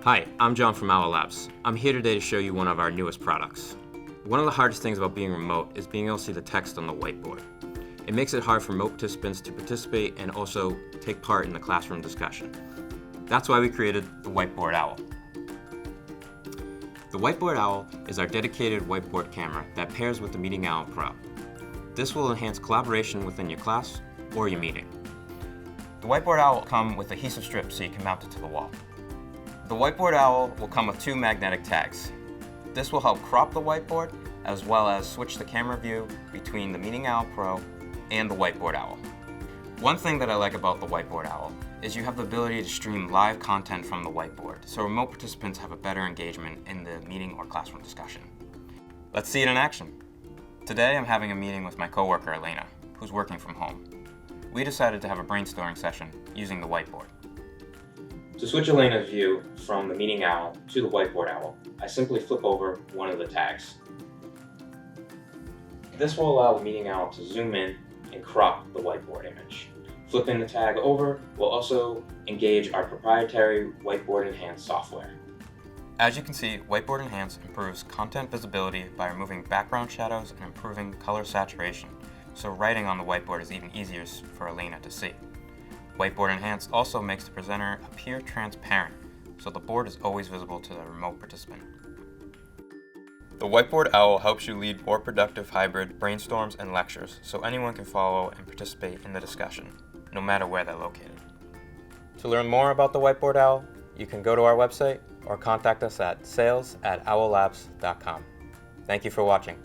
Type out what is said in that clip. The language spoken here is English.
Hi, I'm John from Owl Labs. I'm here today to show you one of our newest products. One of the hardest things about being remote is being able to see the text on the whiteboard. It makes it hard for remote participants to participate and also take part in the classroom discussion. That's why we created the Whiteboard Owl. The Whiteboard Owl is our dedicated whiteboard camera that pairs with the Meeting Owl Pro. This will enhance collaboration within your class or your meeting. The Whiteboard Owl will come with adhesive strips so you can mount it to the wall. The Whiteboard Owl will come with 2 magnetic tags. This will help crop the whiteboard as well as switch the camera view between the Meeting Owl Pro and the Whiteboard Owl. One thing that I like about the Whiteboard Owl is you have the ability to stream live content from the whiteboard, so remote participants have a better engagement in the meeting or classroom discussion. Let's see it in action. Today I'm having a meeting with my coworker Elena, who's working from home. We decided to have a brainstorming session using the whiteboard. To switch Elena's view from the Meeting Owl to the Whiteboard Owl, I simply flip over one of the tags. This will allow the Meeting Owl to zoom in and crop the whiteboard image. Flipping the tag over will also engage our proprietary Whiteboard Enhance software. As you can see, Whiteboard Enhance improves content visibility by removing background shadows and improving color saturation, so writing on the whiteboard is even easier for Elena to see. Whiteboard Enhance also makes the presenter appear transparent, so the board is always visible to the remote participant. The Whiteboard Owl helps you lead more productive hybrid brainstorms and lectures, so anyone can follow and participate in the discussion, no matter where they're located. To learn more about the Whiteboard Owl, you can go to our website or contact us at sales@owllabs.com. Thank you for watching.